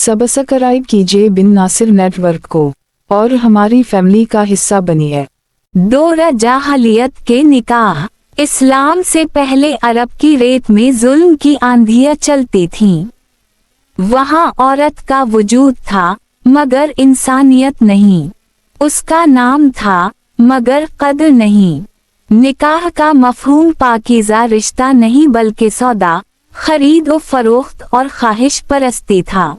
Subscribe कीजिए बिन Nasir network को और हमारी फैमिली का हिस्सा बनिए। दौर जाहलियत के निकाह। इस्लाम से पहले अरब की रेत में जुल्म की आंधियां चलती थीं। वहाँ औरत का वजूद था मगर इंसानियत नहीं। उसका नाम था मगर कद्र नहीं। निकाह का मफहूम पाकीज़ा रिश्ता नहीं बल्कि सौदा, खरीद व फरोख्त और ख्वाहिश परस्ती था।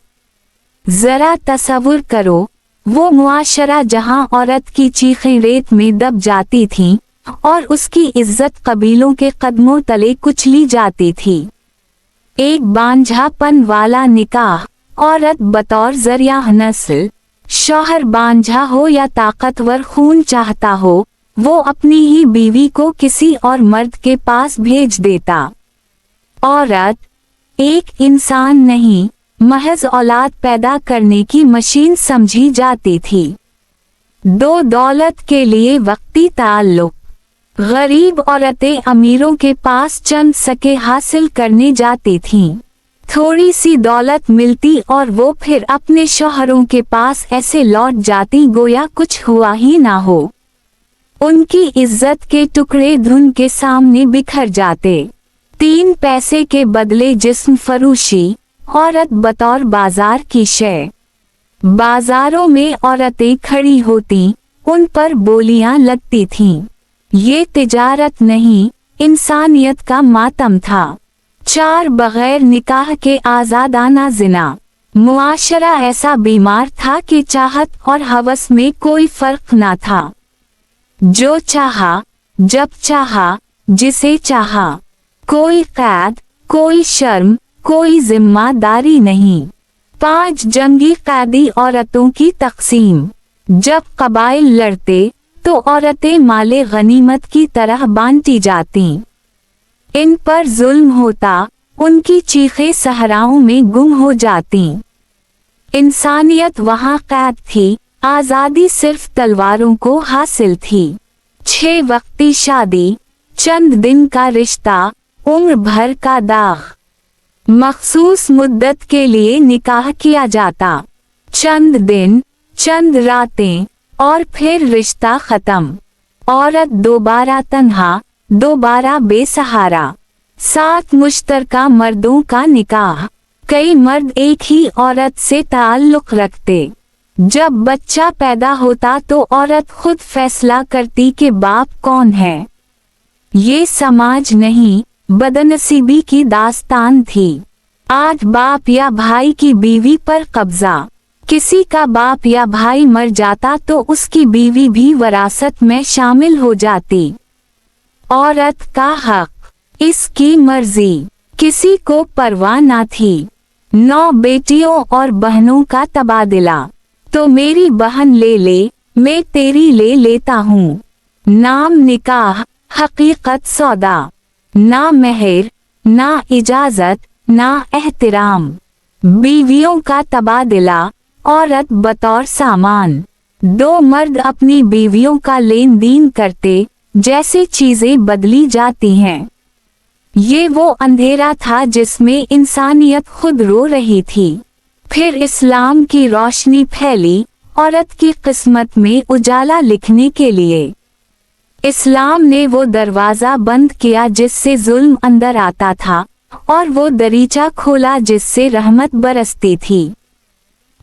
जरा तसव्वुर करो वो मुआशरा जहां औरत की चीखें रेत में दब जाती थीं और उसकी इज्जत कबीलों के कदमों तले कुचली जाती थी। एक बांझापन वाला निकाह, औरत बतौर जरिया नस्ल, शौहर बांझा हो या ताकतवर खून चाहता हो, वो अपनी ही बीवी को किसी और मर्द के पास भेज देता। औरत एक इंसान नहीं, महज औलाद पैदा करने की मशीन समझी जाती थी। दो दौलत के लिए वक्ती ताल्लुक। गरीब औरतें अमीरों के पास चंद सके हासिल करने जाती थीं। थोड़ी सी दौलत मिलती और वो फिर अपने शौहरों के पास ऐसे लौट जाती गोया कुछ हुआ ही ना हो। उनकी इज्जत के टुकड़े धुन के सामने बिखर जाते। 3 पैसे के बदले जिस्म फरोशी, औरत बतौर बाजार की शय। बाजारों में औरतें खड़ी होती, उन पर बोलियां लगती थीं। ये तिजारत नहीं, इंसानियत का मातम था। 4 बगैर निकाह के आजादाना जिना। मुआशरा ऐसा बीमार था कि चाहत और हवस में कोई फर्क ना था। जो चाहा, जब चाहा, जिसे चाहा। कोई कैद, कोई शर्म, कोई जिम्मेदारी नहीं। 5 जंगी कैदी औरतों की तकसीम। जब कबाइल लड़ते तो औरतें माले गनीमत की तरह बांटी जाती। इन पर जुल्म होता, उनकी चीखें सहराओं में गुम हो जाती। इंसानियत वहाँ कैद थी, आज़ादी सिर्फ तलवारों को हासिल थी। 6 वक्ती शादी, चंद दिन का रिश्ता, उम्र भर का दाग। मखसूस मुद्दत के लिए निकाह किया जाता। चंद दिन, चंद रातें और फिर रिश्ता खत्म। औरत दोबारा तन्हा, दोबारा बेसहारा। 7 मुश्तरका मर्दों का निकाह। कई मर्द एक ही औरत से ताल्लुक रखते। जब बच्चा पैदा होता तो औरत खुद फैसला करती कि बाप कौन है। ये समाज नहीं, बदनसीबी की दास्तान थी। आज बाप या भाई की बीवी पर कब्जा। किसी का बाप या भाई मर जाता तो उसकी बीवी भी वरासत में शामिल हो जाती। औरत का हक, इसकी मर्जी, किसी को परवाह ना थी। 9 बेटियों और बहनों का तबादला। तो मेरी बहन ले ले, मैं तेरी ले लेता हूँ। नाम निकाह, हकीकत सौदा। ना मेहर, ना इजाजत, ना एहतराम। बीवियों का तबादला, औरत बतौर सामान। 2 मर्द अपनी बीवियों का लेन देन करते, जैसे चीजें बदली जाती हैं। ये वो अंधेरा था जिसमें इंसानियत खुद रो रही थी। फिर इस्लाम की रोशनी फैली, औरत की किस्मत में उजाला लिखने के लिए। इस्लाम ने वो दरवाज़ा बंद किया जिससे जुल्म अंदर आता था और वो दरीचा खोला जिससे रहमत बरसती थी।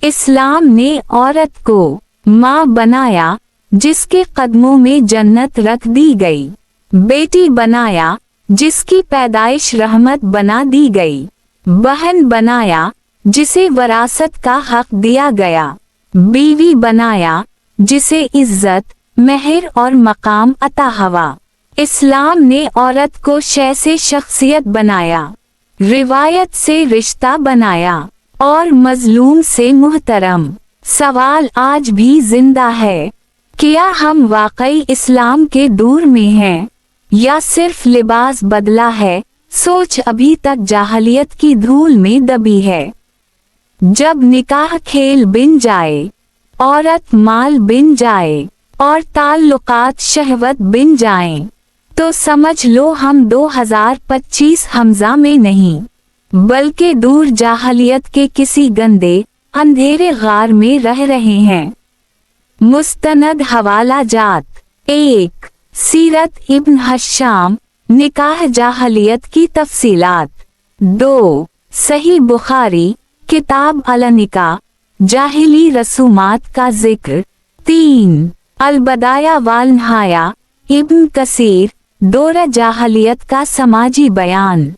इस्लाम ने औरत को माँ बनाया, जिसके कदमों में जन्नत रख दी गई। बेटी बनाया, जिसकी पैदाइश रहमत बना दी गई। बहन बनाया, जिसे वरासत का हक दिया गया। बीवी बनाया, जिसे इज्जत, मेहर और मकाम अता हुआ। इस्लाम ने औरत को शय से शख्सियत बनाया, रिवायत से रिश्ता बनाया और मजलूम से मुहतरम। सवाल आज भी जिंदा है, क्या हम वाकई इस्लाम के दूर में हैं या सिर्फ लिबास बदला है? सोच अभी तक जाहलियत की धूल में दबी है। जब निकाह खेल बिन जाए, औरत माल बिन जाए और ताल्लुकात शहवत बिन जाएं, तो समझ लो हम 2025 हमजा में नहीं बल्कि दूर जाहलियत के किसी गंदे अंधेरे गार में रह रहे हैं। मुस्तनद हवाला जात 1 सीरत इब्न हश्शाम निकाह जाहलियत की तफसीलात 2 सही बुखारी किताब अल-निकाह जाहिली रसूमात का जिक्र 3 अल-बदाया वाल नहाया इब्न कसीर दौर जाहलियत का समाजी बयान।